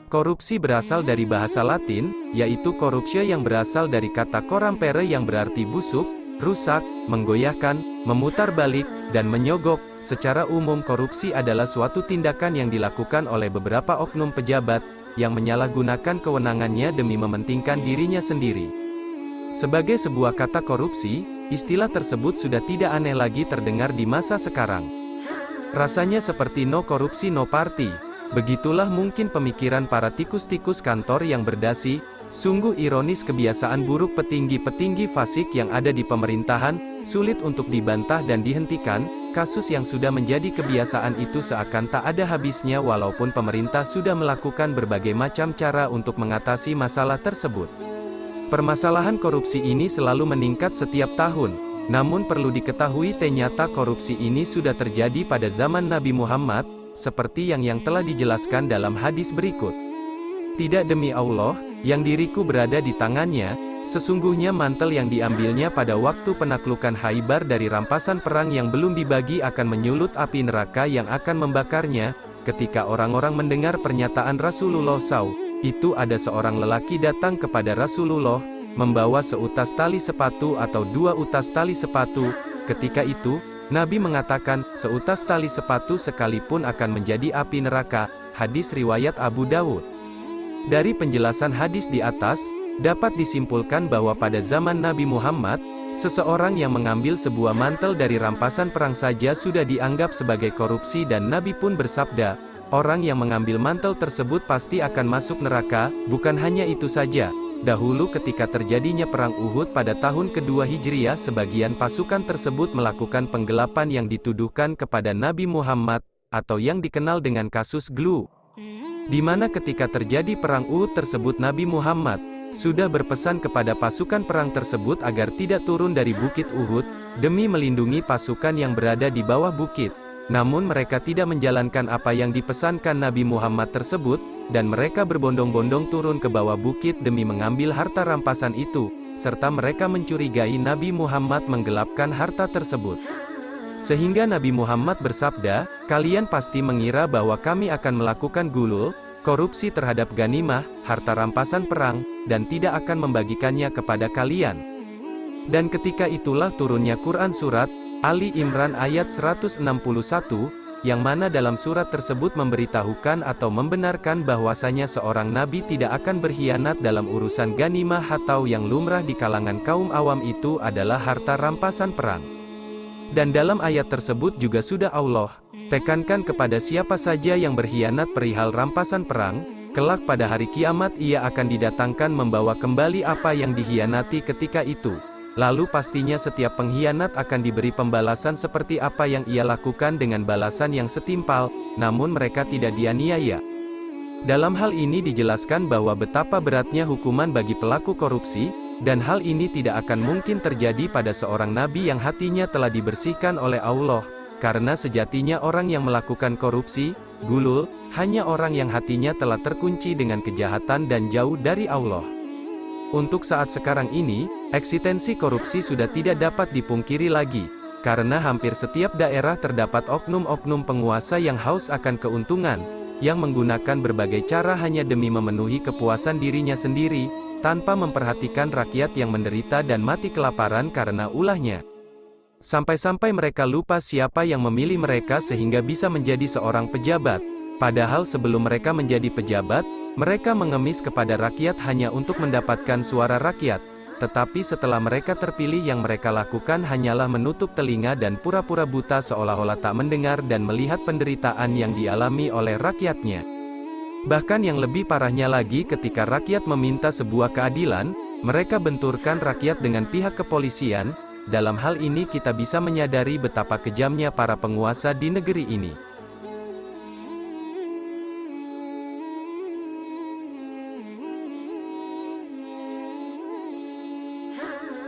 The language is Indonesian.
Korupsi berasal dari bahasa Latin, yaitu corruptio yang berasal dari kata corrompere yang berarti busuk, rusak, menggoyahkan, memutar balik, dan menyogok. Secara umum korupsi adalah suatu tindakan yang dilakukan oleh beberapa oknum pejabat, yang menyalahgunakan kewenangannya demi mementingkan dirinya sendiri. Sebagai sebuah kata korupsi, istilah tersebut sudah tidak aneh lagi terdengar di masa sekarang. Rasanya seperti no korupsi no party. Begitulah mungkin pemikiran para tikus-tikus kantor yang berdasi. Sungguh ironis kebiasaan buruk petinggi-petinggi fasik yang ada di pemerintahan, sulit untuk dibantah dan dihentikan. Kasus yang sudah menjadi kebiasaan itu seakan tak ada habisnya walaupun pemerintah sudah melakukan berbagai macam cara untuk mengatasi masalah tersebut. Permasalahan korupsi ini selalu meningkat setiap tahun. Namun perlu diketahui ternyata korupsi ini sudah terjadi pada zaman Nabi Muhammad, seperti yang telah dijelaskan dalam hadis berikut. Tidak demi Allah, yang diriku berada di tangannya, sesungguhnya mantel yang diambilnya pada waktu penaklukan Khaybar dari rampasan perang yang belum dibagi akan menyulut api neraka yang akan membakarnya. Ketika orang-orang mendengar pernyataan Rasulullah SAW, itu ada seorang lelaki datang kepada Rasulullah, membawa seutas tali sepatu atau 2 utas tali sepatu. Ketika itu, Nabi mengatakan, seutas tali sepatu sekalipun akan menjadi api neraka. Hadis riwayat Abu Dawud. Dari penjelasan hadis di atas, dapat disimpulkan bahwa pada zaman Nabi Muhammad, seseorang yang mengambil sebuah mantel dari rampasan perang saja sudah dianggap sebagai korupsi dan Nabi pun bersabda, orang yang mengambil mantel tersebut pasti akan masuk neraka. Bukan hanya itu saja. Dahulu ketika terjadinya perang Uhud pada tahun kedua Hijriah, sebagian pasukan tersebut melakukan penggelapan yang dituduhkan kepada Nabi Muhammad, atau yang dikenal dengan kasus Glu. Di mana ketika terjadi perang Uhud tersebut Nabi Muhammad sudah berpesan kepada pasukan perang tersebut agar tidak turun dari bukit Uhud, demi melindungi pasukan yang berada di bawah bukit. Namun mereka tidak menjalankan apa yang dipesankan Nabi Muhammad tersebut, dan mereka berbondong-bondong turun ke bawah bukit demi mengambil harta rampasan itu, serta mereka mencurigai Nabi Muhammad menggelapkan harta tersebut. Sehingga Nabi Muhammad bersabda, kalian pasti mengira bahwa kami akan melakukan gulul, korupsi terhadap ganimah, harta rampasan perang, dan tidak akan membagikannya kepada kalian. Dan ketika itulah turunnya Quran surat Ali Imran ayat 161, yang mana dalam surat tersebut memberitahukan atau membenarkan bahwasanya seorang nabi tidak akan berkhianat dalam urusan ganimah atau yang lumrah di kalangan kaum awam itu adalah harta rampasan perang. Dan dalam ayat tersebut juga sudah Allah tekankan kepada siapa saja yang berkhianat perihal rampasan perang, kelak pada hari kiamat ia akan didatangkan membawa kembali apa yang dikhianati ketika itu. Lalu pastinya setiap pengkhianat akan diberi pembalasan seperti apa yang ia lakukan dengan balasan yang setimpal, namun mereka tidak dianiaya. Dalam hal ini dijelaskan bahwa betapa beratnya hukuman bagi pelaku korupsi, dan hal ini tidak akan mungkin terjadi pada seorang nabi yang hatinya telah dibersihkan oleh Allah, karena sejatinya orang yang melakukan korupsi, gulul, hanya orang yang hatinya telah terkunci dengan kejahatan dan jauh dari Allah. Untuk saat sekarang ini, eksistensi korupsi sudah tidak dapat dipungkiri lagi, karena hampir setiap daerah terdapat oknum-oknum penguasa yang haus akan keuntungan, yang menggunakan berbagai cara hanya demi memenuhi kepuasan dirinya sendiri, tanpa memperhatikan rakyat yang menderita dan mati kelaparan karena ulahnya. Sampai-sampai mereka lupa siapa yang memilih mereka sehingga bisa menjadi seorang pejabat. Padahal sebelum mereka menjadi pejabat, mereka mengemis kepada rakyat hanya untuk mendapatkan suara rakyat. Tetapi setelah mereka terpilih yang mereka lakukan hanyalah menutup telinga dan pura-pura buta seolah-olah tak mendengar dan melihat penderitaan yang dialami oleh rakyatnya. Bahkan yang lebih parahnya lagi ketika rakyat meminta sebuah keadilan, mereka benturkan rakyat dengan pihak kepolisian. Dalam hal ini kita bisa menyadari betapa kejamnya para penguasa di negeri ini.